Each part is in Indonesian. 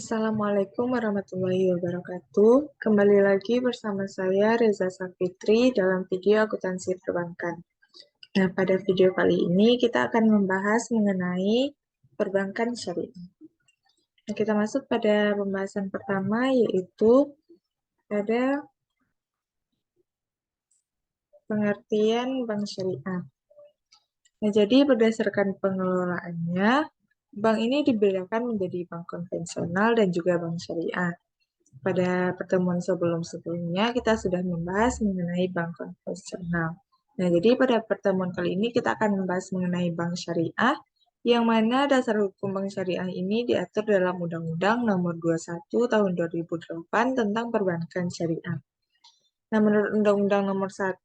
Assalamualaikum warahmatullahi wabarakatuh. Kembali lagi bersama saya Reza Safitri dalam video akuntansi perbankan. Nah, pada video kali ini kita akan membahas mengenai perbankan syariah. Nah, kita masuk pada pembahasan pertama, yaitu pada pengertian bank syariah. Nah, jadi berdasarkan pengelolaannya, bank ini dibedakan menjadi bank konvensional dan juga bank syariah. Pada pertemuan sebelum-sebelumnya kita sudah membahas mengenai bank konvensional. Nah, jadi pada pertemuan kali ini kita akan membahas mengenai bank syariah, yang mana dasar hukum bank syariah ini diatur dalam Undang-Undang Nomor 21 Tahun 2008 tentang Perbankan Syariah. Nah, menurut Undang-Undang Nomor 21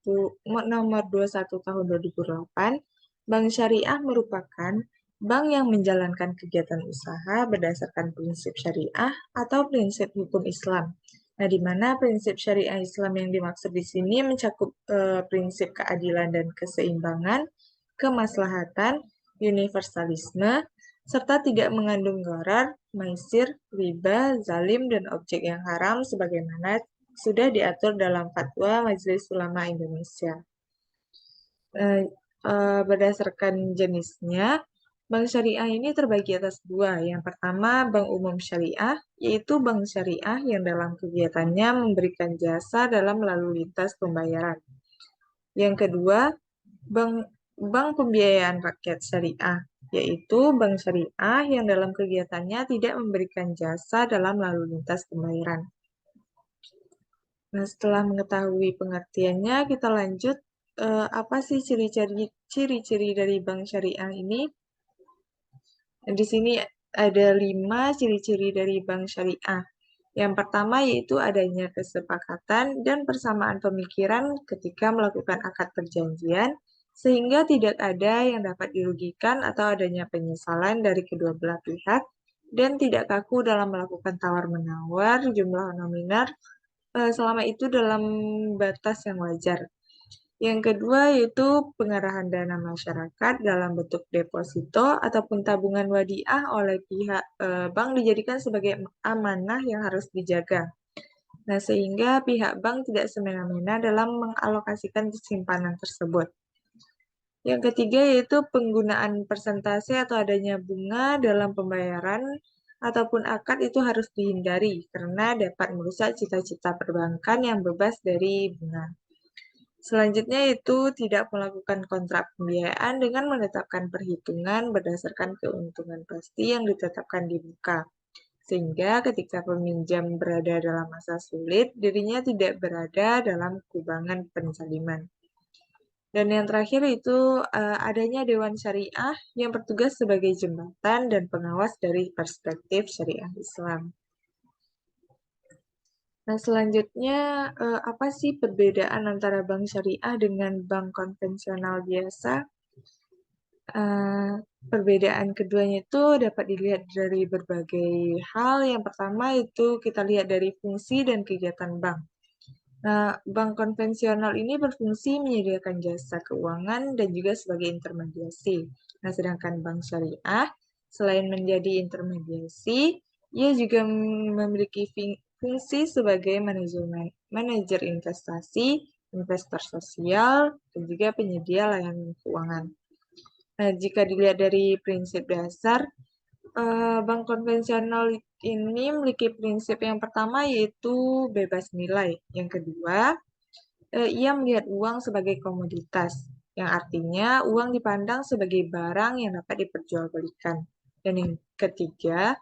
Tahun 2008, bank syariah merupakan bank yang menjalankan kegiatan usaha berdasarkan prinsip syariah atau prinsip hukum Islam. Nah, di mana prinsip syariah Islam yang dimaksud di sini mencakup prinsip keadilan dan keseimbangan, kemaslahatan, universalisme, serta tidak mengandung gharar, maisir, riba, zalim, dan objek yang haram sebagaimana sudah diatur dalam Fatwa Majelis Ulama Indonesia. Eh, Berdasarkan jenisnya, bank syariah ini terbagi atas dua. Yang pertama, bank umum syariah, yaitu bank syariah yang dalam kegiatannya memberikan jasa dalam lalu lintas pembayaran. Yang kedua, bank bank pembiayaan rakyat syariah, yaitu bank syariah yang dalam kegiatannya tidak memberikan jasa dalam lalu lintas pembayaran. Nah, setelah mengetahui pengertiannya, kita lanjut. Apa sih ciri-ciri dari bank syariah ini? Nah, di sini ada 5 ciri-ciri dari bank syariah. Yang pertama yaitu adanya kesepakatan dan persamaan pemikiran ketika melakukan akad perjanjian, sehingga tidak ada yang dapat dirugikan atau adanya penyesalan dari kedua belah pihak, dan tidak kaku dalam melakukan tawar-menawar jumlah nominal selama itu dalam batas yang wajar. Yang kedua yaitu pengarahan dana masyarakat dalam bentuk deposito ataupun tabungan wadiah oleh pihak bank dijadikan sebagai amanah yang harus dijaga. Nah, sehingga pihak bank tidak semena-mena dalam mengalokasikan simpanan tersebut. Yang ketiga yaitu penggunaan persentase atau adanya bunga dalam pembayaran ataupun akad itu harus dihindari karena dapat merusak cita-cita perbankan yang bebas dari bunga. Selanjutnya itu tidak melakukan kontrak pembiayaan dengan menetapkan perhitungan berdasarkan keuntungan pasti yang ditetapkan di muka. Sehingga ketika peminjam berada dalam masa sulit, dirinya tidak berada dalam kubangan pensaliman. Dan yang terakhir itu adanya Dewan Syariah yang bertugas sebagai jembatan dan pengawas dari perspektif syariah Islam. Nah, selanjutnya apa sih perbedaan antara bank syariah dengan bank konvensional biasa? Eh, Perbedaan keduanya itu dapat dilihat dari berbagai hal. Yang pertama itu kita lihat dari fungsi dan kegiatan bank. Nah, bank konvensional ini berfungsi menyediakan jasa keuangan dan juga sebagai intermediasi. Nah, sedangkan bank syariah, selain menjadi intermediasi, ia juga memiliki fungsi sebagai manajer investasi, investor sosial, dan juga penyedia layanan keuangan. Nah, jika dilihat dari prinsip dasar, bank konvensional ini memiliki prinsip yang pertama yaitu bebas nilai. Yang kedua, ia melihat uang sebagai komoditas, yang artinya uang dipandang sebagai barang yang dapat diperjualbelikan. Dan yang ketiga,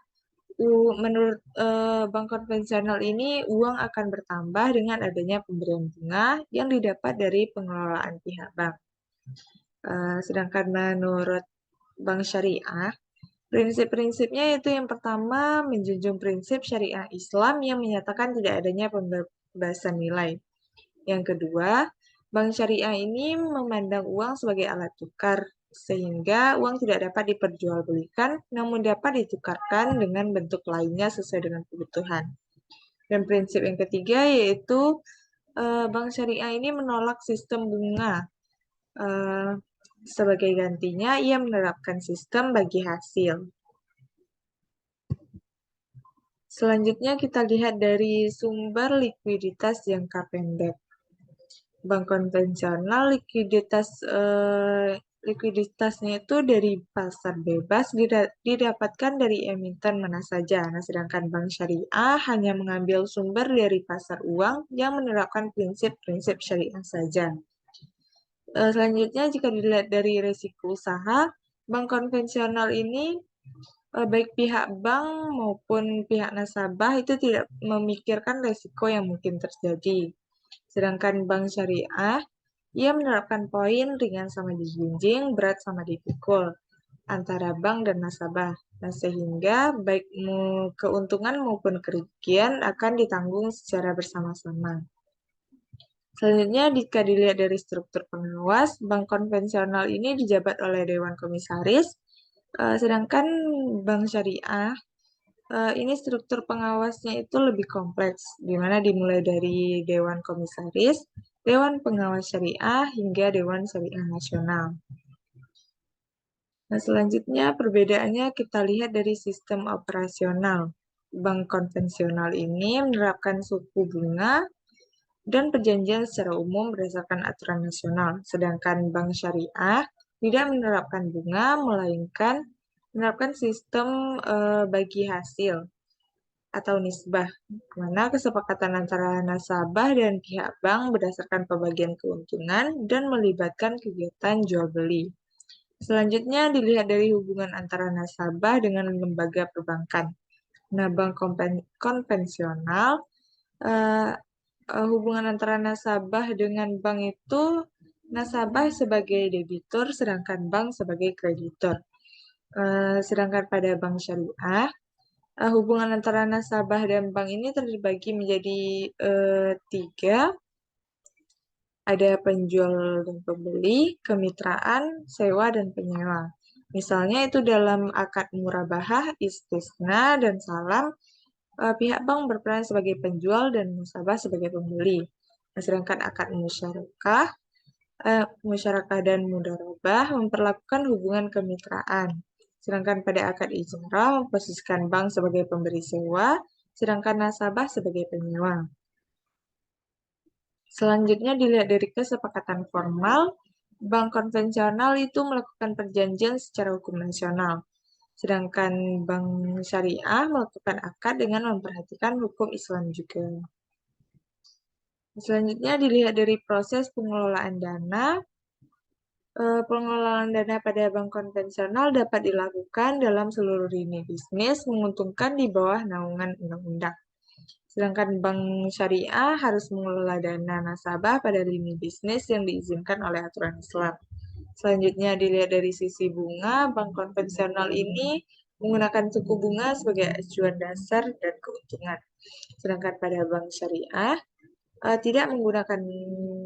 menurut bank konvensional ini, uang akan bertambah dengan adanya pemberian bunga yang didapat dari pengelolaan pihak bank. Sedangkan menurut bank syariah, prinsip-prinsipnya itu yang pertama menjunjung prinsip syariah Islam yang menyatakan tidak adanya pembebasan nilai. Yang kedua, bank syariah ini memandang uang sebagai alat tukar sehingga uang tidak dapat diperjualbelikan namun dapat ditukarkan dengan bentuk lainnya sesuai dengan kebutuhan. Dan prinsip yang ketiga yaitu bank syariah ini menolak sistem bunga. Eh, Sebagai gantinya, ia menerapkan sistem bagi hasil. Selanjutnya kita lihat dari sumber likuiditas jangka pendek. Bank konvensional likuiditasnya itu dari pasar bebas didapatkan dari emiten mana saja. Nah, sedangkan bank syariah hanya mengambil sumber dari pasar uang yang menerapkan prinsip-prinsip syariah saja. Selanjutnya, jika dilihat dari risiko usaha, bank konvensional ini baik pihak bank maupun pihak nasabah itu tidak memikirkan risiko yang mungkin terjadi. Sedangkan bank syariah, ia menerapkan poin ringan sama dijunjing, berat sama dipikul antara bank dan nasabah. Nah, sehingga baik keuntungan maupun kerugian akan ditanggung secara bersama-sama. Selanjutnya, jika dilihat dari struktur pengawas, bank konvensional ini dijabat oleh Dewan Komisaris, sedangkan bank syariah ini struktur pengawasnya itu lebih kompleks, di mana dimulai dari Dewan Komisaris, Dewan Pengawas Syariah, hingga Dewan Syariah Nasional. Nah, selanjutnya perbedaannya kita lihat dari sistem operasional. Bank konvensional ini menerapkan suku bunga dan perjanjian secara umum berdasarkan aturan nasional, sedangkan bank syariah tidak menerapkan bunga, melainkan menerapkan sistem bagi hasil atau nisbah, mana kesepakatan antara nasabah dan pihak bank berdasarkan pembagian keuntungan dan melibatkan kegiatan jual beli. Selanjutnya dilihat dari hubungan antara nasabah dengan lembaga perbankan. Nah, bank konvensional uh, hubungan antara nasabah dengan bank itu nasabah sebagai debitur sedangkan bank sebagai kreditur. Sedangkan pada bank syariah hubungan antara nasabah dan bank ini terbagi menjadi tiga. Ada penjual dan pembeli, kemitraan, sewa, dan penyewa. Misalnya itu dalam akad murabahah, istisna, dan salam, pihak bank berperan sebagai penjual dan nasabah sebagai pembeli. Nah, sedangkan akad musyarakah dan mudharabah memperlakukan hubungan kemitraan. Sedangkan pada akad ijarah memposisikan bank sebagai pemberi sewa, sedangkan nasabah sebagai penyewa. Selanjutnya dilihat dari kesepakatan formal, bank konvensional itu melakukan perjanjian secara hukum nasional. Sedangkan bank syariah melakukan akad dengan memperhatikan hukum Islam juga. Selanjutnya dilihat dari proses pengelolaan dana. Pengelolaan dana pada bank konvensional dapat dilakukan dalam seluruh lini bisnis menguntungkan di bawah naungan undang-undang. Sedangkan bank syariah harus mengelola dana nasabah pada lini bisnis yang diizinkan oleh aturan Islam. Selanjutnya dilihat dari sisi bunga, bank konvensional ini menggunakan suku bunga sebagai acuan dasar dan keuntungan. Sedangkan pada bank syariah tidak menggunakan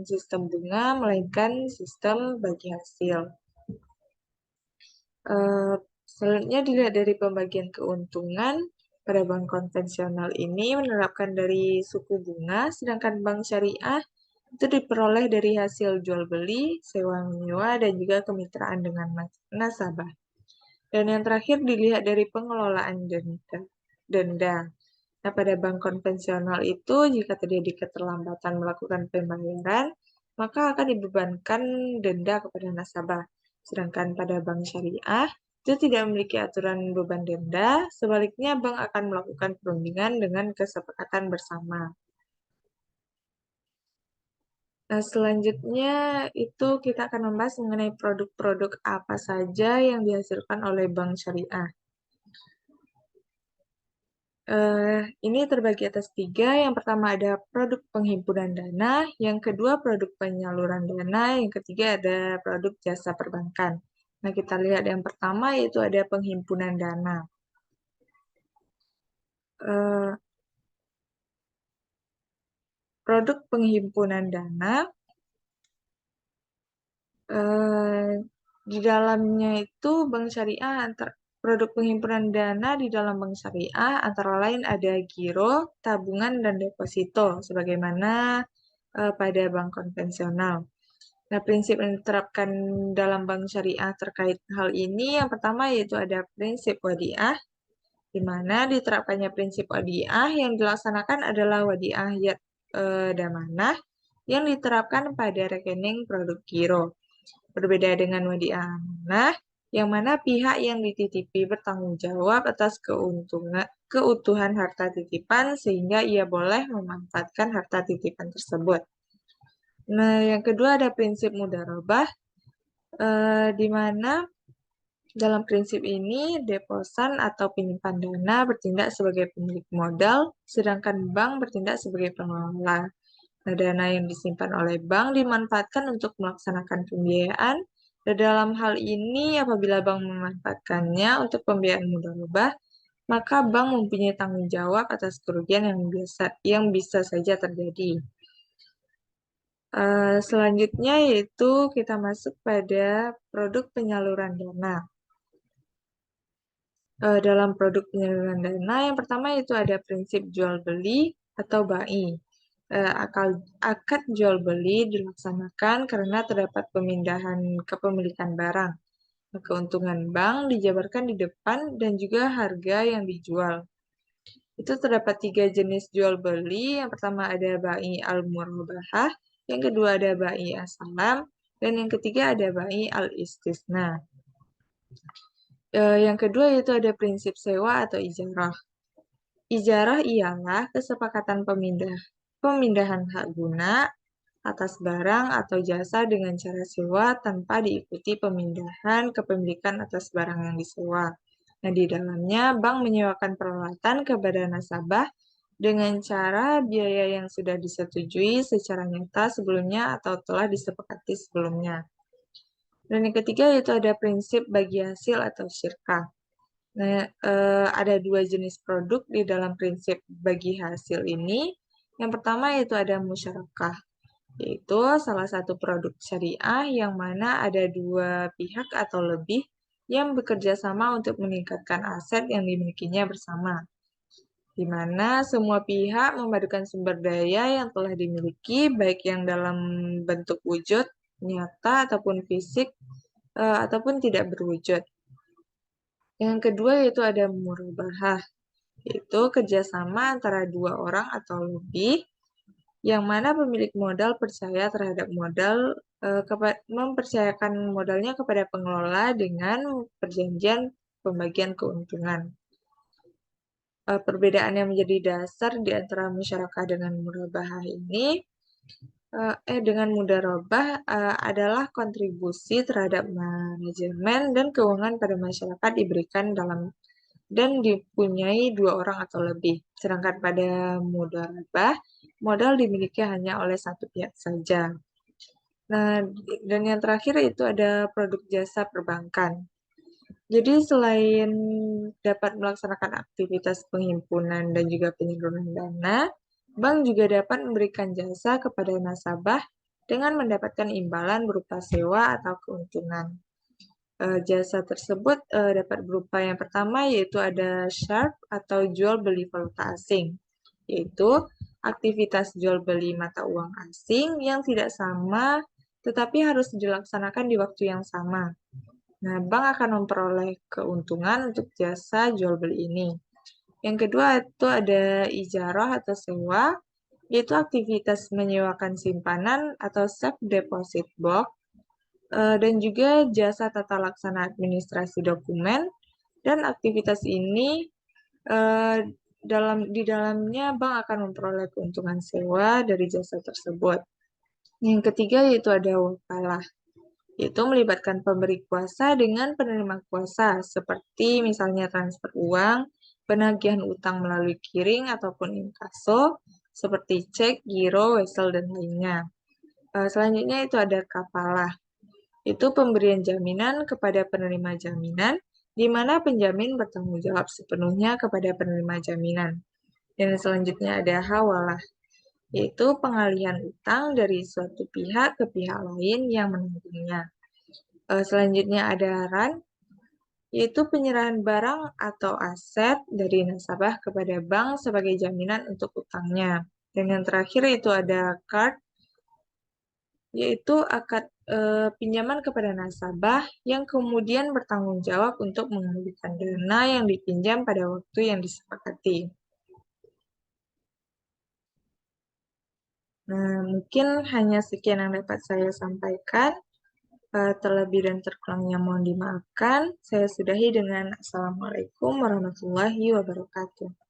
sistem bunga, melainkan sistem bagi hasil. Selanjutnya dilihat dari pembagian keuntungan, pada bank konvensional ini menerapkan dari suku bunga, sedangkan bank syariah itu diperoleh dari hasil jual beli, sewa menyewa, dan juga kemitraan dengan nasabah. Dan yang terakhir dilihat dari pengelolaan denda. Nah, pada bank konvensional itu jika terjadi keterlambatan melakukan pembayaran, maka akan dibebankan denda kepada nasabah. Sedangkan pada bank syariah itu tidak memiliki aturan beban denda, sebaliknya bank akan melakukan perundingan dengan kesepakatan bersama. Nah, selanjutnya itu kita akan membahas mengenai produk-produk apa saja yang dihasilkan oleh bank syariah. Ini terbagi atas tiga. Yang pertama ada produk penghimpunan dana, yang kedua produk penyaluran dana, yang ketiga ada produk jasa perbankan. Nah, kita lihat yang pertama yaitu ada penghimpunan dana. Eh, Produk penghimpunan dana di dalamnya itu bank syariah produk penghimpunan dana di dalam bank syariah antara lain ada giro, tabungan, dan deposito sebagaimana pada bank konvensional. Nah, prinsip yang diterapkan dalam bank syariah terkait hal ini yang pertama yaitu ada prinsip wadiah, di mana diterapkannya prinsip wadiah yang dilaksanakan adalah wadiah damanah yang diterapkan pada rekening produk giro. Berbeda dengan wadiah amanah, yang mana pihak yang dititipi bertanggung jawab atas keutuhan harta titipan sehingga ia boleh memanfaatkan harta titipan tersebut. Nah, yang kedua ada prinsip mudharabah, di mana dalam prinsip ini, deposan atau penyimpan dana bertindak sebagai pemilik modal, sedangkan bank bertindak sebagai pengelola. Nah, dana yang disimpan oleh bank dimanfaatkan untuk melaksanakan pembiayaan, dan dalam hal ini, apabila bank memanfaatkannya untuk pembiayaan mudharabah, maka bank mempunyai tanggung jawab atas kerugian yang bisa saja terjadi. Selanjutnya yaitu kita masuk pada produk penyaluran dana. Dalam produk penyaluran dana, yang pertama itu ada prinsip jual beli atau BAI. Akad jual beli dilaksanakan karena terdapat pemindahan kepemilikan barang. Keuntungan bank dijabarkan di depan dan juga harga yang dijual. Itu terdapat 3 jenis jual beli. Yang pertama ada BAI al-murabahah, yang kedua ada BAI as-salam, dan yang ketiga ada BAI al-istisna. Yang kedua yaitu ada prinsip sewa atau ijarah. Ijarah ialah kesepakatan pemindahan hak guna atas barang atau jasa dengan cara sewa tanpa diikuti pemindahan kepemilikan atas barang yang disewa. Nah, di dalamnya bank menyewakan peralatan kepada nasabah dengan cara biaya yang sudah disetujui secara nyata sebelumnya atau telah disepakati sebelumnya. Dan yang ketiga yaitu ada prinsip bagi hasil atau syirkah. Nah, ada 2 jenis produk di dalam prinsip bagi hasil ini. Yang pertama yaitu ada musyarakah, yaitu salah satu produk syariah yang mana ada 2 pihak atau lebih yang bekerja sama untuk meningkatkan aset yang dimilikinya bersama, di mana semua pihak memadukan sumber daya yang telah dimiliki, baik yang dalam bentuk wujud, nyata, ataupun fisik, ataupun tidak berwujud. Yang kedua yaitu ada murabahah, yaitu kerjasama antara 2 orang atau lebih, yang mana pemilik modal percaya terhadap modal, mempercayakan modalnya kepada pengelola dengan perjanjian pembagian keuntungan. Perbedaan yang menjadi dasar di antara musyarakah dengan murabahah ini, dengan mudharabah adalah kontribusi terhadap manajemen dan keuangan pada masyarakat diberikan dalam dan dipunyai 2 orang atau lebih. Sedangkan pada mudharabah, modal dimiliki hanya oleh satu pihak saja. Nah, dan yang terakhir itu ada produk jasa perbankan. Jadi selain dapat melaksanakan aktivitas penghimpunan dan juga penyaluran dana, bank juga dapat memberikan jasa kepada nasabah dengan mendapatkan imbalan berupa sewa atau keuntungan. Jasa tersebut dapat berupa yang pertama yaitu ada Sharp atau jual beli valuta asing, yaitu aktivitas jual beli mata uang asing yang tidak sama tetapi harus dilaksanakan di waktu yang sama. Nah, bank akan memperoleh keuntungan untuk jasa jual beli ini. Yang kedua itu ada ijarah atau sewa, yaitu aktivitas menyewakan simpanan atau safe deposit box, dan juga jasa tata laksana administrasi dokumen, dan aktivitas ini di dalamnya bank akan memperoleh keuntungan sewa dari jasa tersebut. Yang ketiga yaitu ada wakalah, yaitu melibatkan pemberi kuasa dengan penerima kuasa, seperti misalnya transfer uang, penagihan utang melalui kiring ataupun inkaso, seperti cek, giro, wesel, dan lainnya. Selanjutnya itu ada kafalah, itu pemberian jaminan kepada penerima jaminan, di mana penjamin bertanggung jawab sepenuhnya kepada penerima jaminan. Dan selanjutnya ada hawalah, yaitu pengalihan utang dari suatu pihak ke pihak lain yang menanggungnya. Selanjutnya ada ran, yaitu penyerahan barang atau aset dari nasabah kepada bank sebagai jaminan untuk utangnya. Dan yang terakhir itu ada card, yaitu akad pinjaman kepada nasabah yang kemudian bertanggung jawab untuk mengembalikan dana yang dipinjam pada waktu yang disepakati. Nah, mungkin hanya sekian yang dapat saya sampaikan. Terlebih dan terkurangnya mohon dimaafkan. Saya sudahi dengan Assalamualaikum warahmatullahi wabarakatuh.